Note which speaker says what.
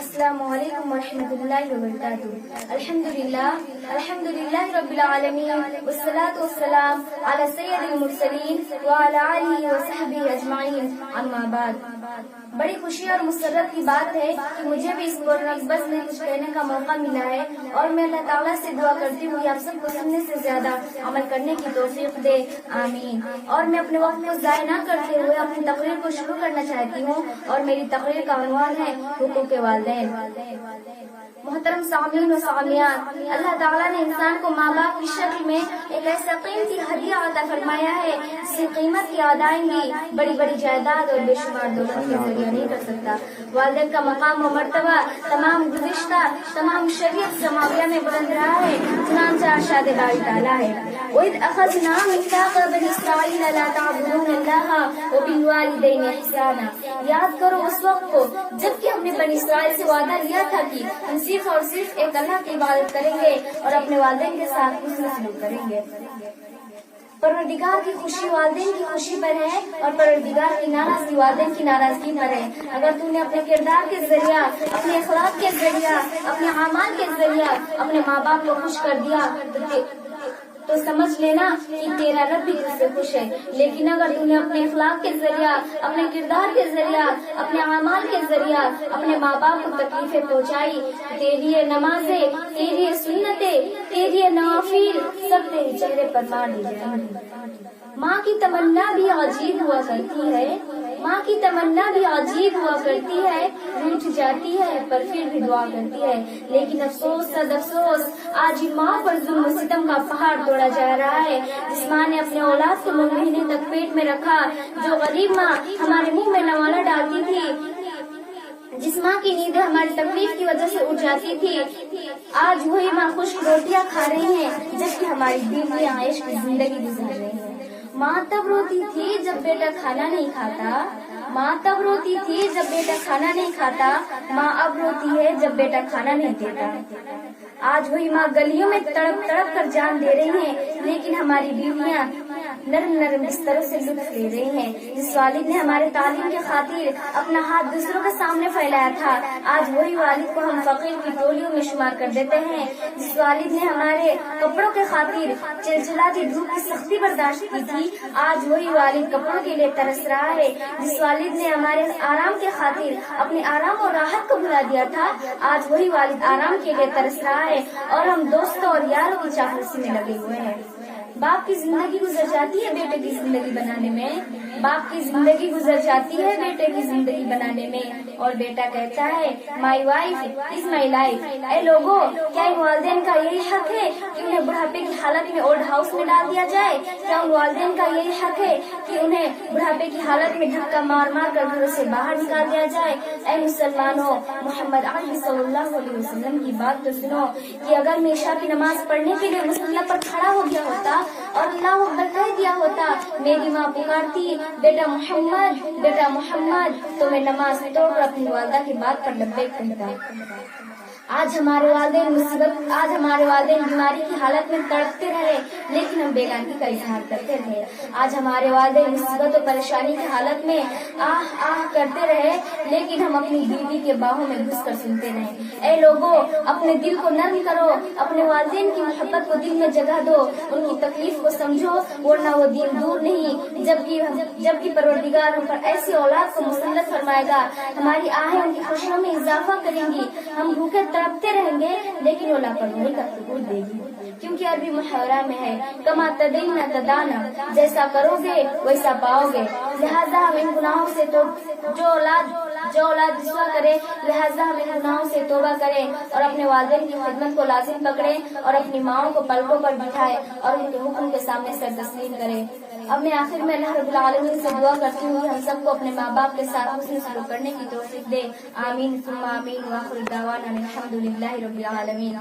Speaker 1: السلام علیکم ورحمۃ اللہ وبرکاتہ۔ الحمدللہ رب العالمین والصلاة والسلام علی سید المرسلین وعلی آلہ وصحبہ اجمعین، اما بعد۔ بڑی خوشی اور مسرت کی بات ہے کہ مجھے بھی اس بس میں کچھ کہنے کا موقع ملا ہے، اور میں اللہ تعالیٰ سے دعا کرتی ہوں کہ آپ سب کو سننے سے زیادہ عمل کرنے کی توفیق دے، آمین۔ اور میں اپنے وقت کو ضائع نہ کرتے ہوئے اپنی تقریر کو شروع کرنا چاہتی ہوں، اور میری تقریر کا عنوان ہے حقوق والدین۔ محترم سامعین و سامعات، اللہ تعالیٰ نے انسان کو ماں باپ کی شکل میں ایک ایسا قیمتی ہدیہ عطا فرمایا ہے جس کی قیمت کی ادائیگی بڑی بڑی جائیداد اور بے شمار دولت کے ذریعہ نہیں کر سکتا۔ والدین کا مقام و مرتبہ تمام شریعت سماویہ میں بلند رہا ہے، چنانچہ ارشاد باری تعالیٰ ہے وَإِذْ أَخَذْنَا مِيثَاقَ بَنِي إِسْرَائِيلَ لَا تَعْبُدُونَ اللَّهَ وَبِالْوَالِدَيْنِ إِحْسَانًا۔ یاد کرو اس وقت کو جب کہ ہم نے بنی اسرائیل سے وعدہ لیا تھا کہ ہم صرف اور صرف ایک اللہ کی عبادت کریں گے اور اپنے والدین کے ساتھ حسن سلوک کریں گے۔ پروردگار کی خوشی والدین کی خوشی پر ہے، اور پروردگار کی ناراضگی والدین کی ناراضگی پر ہے۔ اگر تم نے اپنے کردار کے ذریعہ، اپنے اخلاق کے ذریعہ، اپنے اعمال کے ذریعہ اپنے ماں باپ کو خوش کر دیا تو سمجھ لینا کہ تیرا رب بھی تجھ سے خوش ہے۔ لیکن اگر تم نے اپنے اخلاق کے ذریعہ، اپنے کردار کے ذریعہ، اپنے اعمال کے ذریعہ اپنے ماں باپ کو تکلیفیں پہنچائی، تیری یہ نمازیں، تیری یہ سنتیں، تیری یہ نوافل سب تیرے چہرے پر مار دی جائیں گی۔ ماں کی تمنا بھی عجیب ہوا کرتی ہے، ماں کی تمنا بھی عجیب ہوا کرتی ہے، روٹھ جاتی ہے پر پھر بھی دعا کرتی ہے۔ لیکن افسوس صد افسوس، آج ماں پر ظلم و ستم کا پہاڑ توڑا جا رہا ہے۔ جس ماں نے اپنے اولاد کو 9 مہینے تک پیٹ میں رکھا، جو غریب ماں ہمارے منہ میں نوالا ڈالتی تھی، جس ماں کی نیندیں ہماری تکلیف کی وجہ سے اٹھ جاتی تھی، آج وہی ماں خشک روٹیاں کھا رہی ہیں جبکہ ہماری بیویاں عیش کی زندگی گزار رہی ہیں۔ ماں تب روتی تھی جب بیٹا کھانا نہیں کھاتا، ماں تب روتی تھی جب بیٹا کھانا نہیں کھاتا، ماں اب روتی ہے جب بیٹا کھانا نہیں دیتا۔ آج وہی ماں گلیوں میں تڑپ تڑپ کر جان دے رہی ہیں، لیکن ہماری بیویاں نرم نرم بستروں سے لطف لے رہی ہیں۔ جس والد نے ہمارے تعلیم کے خاطر اپنا ہاتھ دوسروں کے سامنے پھیلایا تھا، آج وہی والد کو ہم فقیر کی ٹولیوں میں شمار کر دیتے ہیں۔ جس والد نے ہمارے کپڑوں کے خاطر چلچلاتی دھوپ کی سختی برداشت کی تھی، آج وہی والد کپڑوں کے لیے ترس رہا ہے۔ جس والد نے ہمارے آرام کے خاطر اپنے آرام اور راحت کو بھلا دیا تھا، آج وہی والد آرام کے لیے ترس رہا ہے، اور ہم دوستوں اور یاروں کی چاپلوسی میں لگے ہوئے ہیں۔ باپ کی زندگی گزر جاتی ہے بیٹے کی زندگی بنانے میں، باپ کی زندگی گزر جاتی ہے بیٹے کی زندگی بنانے میں، اور بیٹا کہتا ہے my wife is my life. اے لوگوں، کیا ان والدین کا یہی حق ہے کہ انہیں بڑھاپے کی حالت میں اولڈ ہاؤس میں ڈال دیا جائے؟ کیا ان والدین کا یہی حق ہے کہ انہیں بڑھاپے کی حالت میں دھکا مار مار کر گھروں سے باہر نکال دیا جائے؟ اے مسلمانوں، محمد عربی صلی اللہ علیہ وسلم کی بات تو سنو کہ اگر میں عشاء کی نماز پڑھنے کے لیے مصلی پر کھڑا ہو گیا ہوتا اور اللہ اکبر کہہ دیا ہوتا، میری ماں پکارتی بیٹا محمد بیٹا محمد، تو میں نماز توڑ کر اپنی والدہ کی بات پر لبیک کہتا۔ آج ہمارے والدین بیماری کی حالت میں تڑپتے رہے لیکن ہم بیگانگی کا اظہار کرتے رہے۔ آج ہمارے والدین مصیبت و پریشانی کی حالت میں آہ آہ کرتے رہے لیکن ہم اپنی بیوی کے باہوں میں گھس کر سنتے رہے۔ اے لوگوں، اپنے دل کو نرم کرو، اپنے والدین کی محبت کو دل میں جگہ دو، ان کی تکلیف کو سمجھو، ورنہ وہ دین دور نہیں، جبکہ پروردگار ہم پر ایسی اولاد کو مسلط فرمائے گا، ہماری آہیں ان کی خوشیوں میں اضافہ کریں گی، ہم بھوکے تڑپتے رہیں گے لیکن وہ لاپرواہی کا ثبوت دے گی۔ کیونکہ عربی محاورہ میں ہے کما تدین تدانا، جیسا کرو گے ویسا پاؤ گے۔ لہٰذا ہم ان گناہوں سے جو اولاد رسوا کرے، لہٰذا ہم ان گناہوں سے توبہ کریں اور اپنے والدین کی خدمت کو لازم پکڑیں اور اپنی ماؤں کو پلکوں پر بٹھائیں اور ان کے حکم کے سامنے سر تسلیم کریں۔ اب میں آخر میں اللہ رب العالمین سے دعا کرتی ہوں کہ ہم سب کو اپنے ماں باپ کے ساتھ حسن سلوک کرنے کی توفیق دے، آمین ثم آمین، وآخر دعوانا الحمدللہ رب العالمین۔